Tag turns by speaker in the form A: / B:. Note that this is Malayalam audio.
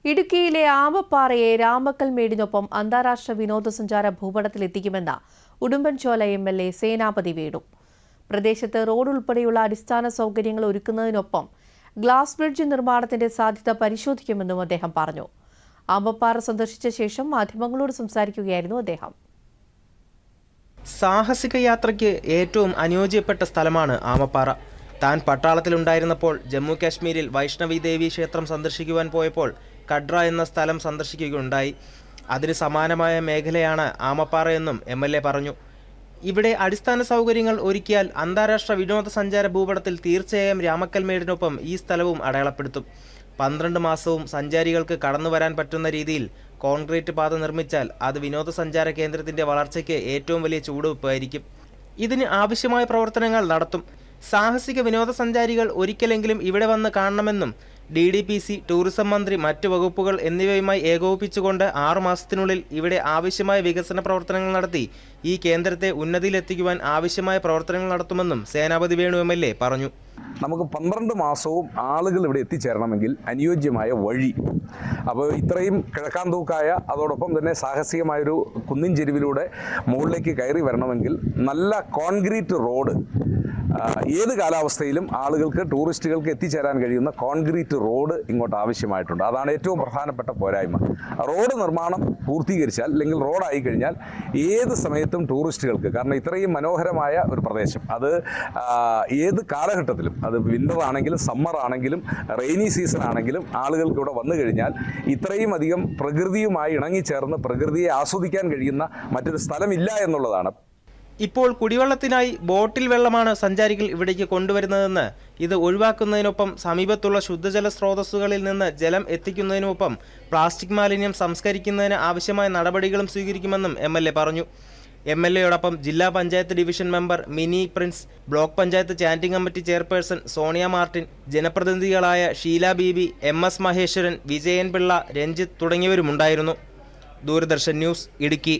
A: ഇടുക്കിയിലെ ആമപ്പാറയെ രാമക്കൽമേടിനൊപ്പം അന്താരാഷ്ട്ര വിനോദസഞ്ചാര ഭൂപടത്തിലെത്തിക്കുമെന്ന് ഉടുമ്പൻചോല എം.എൽ.എ. സേനാപതി വേണു. പ്രദേശത്ത് റോഡ് ഉൾപ്പെടെയുള്ള അടിസ്ഥാന സൗകര്യങ്ങൾ ഒരുക്കുന്നതിനൊപ്പം ഗ്ലാസ് ബ്രിഡ്ജ് നിർമ്മാണത്തിന്റെ സാധ്യത പരിശോധിക്കുമെന്നും അദ്ദേഹം പറഞ്ഞു. ആമപ്പാറ സന്ദർശിച്ച ശേഷം മാധ്യമങ്ങളോട് സംസാരിക്കുകയായിരുന്നു അദ്ദേഹം.
B: സാഹസിക യാത്രയ്ക്ക് ഏറ്റവും അനുയോജ്യപ്പെട്ട സ്ഥലമാണ് ആമപ്പാറ. താൻ പട്ടാളത്തിലുണ്ടായിരുന്നപ്പോൾ ജമ്മു കാശ്മീരിൽ വൈഷ്ണവി ദേവി ക്ഷേത്രം സന്ദർശിക്കുവാൻ പോയപ്പോൾ കഡ്ര എന്ന സ്ഥലം സന്ദർശിക്കുകയുണ്ടായി. അതിന് സമാനമായ മേഖലയാണ് ആമപ്പാറ എന്നും എം.എൽ.എ. പറഞ്ഞു. ഇവിടെ അടിസ്ഥാന സൗകര്യങ്ങൾ ഒരുക്കിയാൽ അന്താരാഷ്ട്ര വിനോദസഞ്ചാര ഭൂപടത്തിൽ തീർച്ചയായും രാമക്കൽമേടിനൊപ്പം ഈ സ്ഥലവും അടയാളപ്പെടുത്തും. 12 മാസവും സഞ്ചാരികൾക്ക് കടന്നുവരാൻ പറ്റുന്ന രീതിയിൽ കോൺക്രീറ്റ് പാത നിർമ്മിച്ചാൽ അത് വിനോദസഞ്ചാര കേന്ദ്രത്തിന്റെ വളർച്ചയ്ക്ക് ഏറ്റവും വലിയ ചുവടുവയ്പ്പായിരിക്കും. ഇതിന് ആവശ്യമായ പ്രവർത്തനങ്ങൾ നടത്തും. സാഹസിക വിനോദസഞ്ചാരികൾ ഒരിക്കലെങ്കിലും ഇവിടെ വന്ന് കാണണമെന്നും DDPC, ടൂറിസം മന്ത്രി, മറ്റ് വകുപ്പുകൾ എന്നിവയുമായി ഏകോപിപ്പിച്ചുകൊണ്ട് 6 മാസത്തിനുള്ളിൽ ഇവിടെ ആവശ്യമായ വികസന പ്രവർത്തനങ്ങൾ നടത്തി ഈ കേന്ദ്രത്തെ ഉന്നതിയിലെത്തിക്കുവാൻ ആവശ്യമായ പ്രവർത്തനങ്ങൾ നടത്തുമെന്നും സേനാപതി വേണു എം.എൽ.എ. പറഞ്ഞു.
C: നമുക്ക് 12 മാസവും ആളുകൾ ഇവിടെ എത്തിച്ചേരണമെങ്കിൽ അനുയോജ്യമായ വഴി, അപ്പോൾ ഇത്രയും കിഴക്കാന്തൂക്കായ അതോടൊപ്പം തന്നെ സാഹസികമായൊരു കുന്നിൻ ചെരുവിലൂടെ മുകളിലേക്ക് കയറി വരണമെങ്കിൽ നല്ല കോൺക്രീറ്റ് റോഡ്, ഏത് കാലാവസ്ഥയിലും ആളുകൾക്ക്, ടൂറിസ്റ്റുകൾക്ക് എത്തിച്ചേരാൻ കഴിയുന്ന കോൺക്രീറ്റ് റോഡ് ഇങ്ങോട്ട് ആവശ്യമായിട്ടുണ്ട്. അതാണ് ഏറ്റവും പ്രധാനപ്പെട്ട പോരായ്മ. റോഡ് നിർമ്മാണം പൂർത്തീകരിച്ചാൽ, അല്ലെങ്കിൽ റോഡായി കഴിഞ്ഞാൽ ഏത് സമയത്തും ടൂറിസ്റ്റുകൾക്ക്, കാരണം ഇത്രയും മനോഹരമായ ഒരു പ്രദേശം, അത് ഏത് കാലഘട്ടത്തിലും, അത് വിൻ്റർ ആണെങ്കിലും സമ്മർ ആണെങ്കിലും റെയിനി സീസൺ ആണെങ്കിലും ആളുകൾക്ക് ഇവിടെ വന്നു കഴിഞ്ഞാൽ ഇത്രയും അധികം പ്രകൃതിയുമായി ഇണങ്ങിച്ചേർന്ന് പ്രകൃതിയെ ആസ്വദിക്കാൻ കഴിയുന്ന മറ്റൊരു സ്ഥലമില്ല എന്നുള്ളതാണ്.
B: ഇപ്പോൾ കുടിവെള്ളത്തിനായി ബോട്ടിൽ വെള്ളമാണ് സഞ്ചാരികൾ ഇവിടേക്ക് കൊണ്ടുവരുന്നതെന്ന്, ഇത് ഒഴിവാക്കുന്നതിനൊപ്പം സമീപത്തുള്ള ശുദ്ധജല സ്രോതസ്സുകളിൽ നിന്ന് ജലം എത്തിക്കുന്നതിനൊപ്പം പ്ലാസ്റ്റിക് മാലിന്യം സംസ്കരിക്കുന്നതിന് ആവശ്യമായ നടപടികളും സ്വീകരിക്കുമെന്നും എം.എൽ.എ. പറഞ്ഞു. എം.എൽ.എയോടൊപ്പം ജില്ലാ panchayat division member Mini Prince, block panchayat standing committee chairperson Sonia Martin, ജനപ്രതിനിധികളായ ഷീല ബീബി, M.S. മഹേശ്വരൻ, വിജയൻ പിള്ള, രഞ്ജിത്ത് തുടങ്ങിയവരുമുണ്ടായിരുന്നു. ദൂരദർശൻ ന്യൂസ്, ഇടുക്കി.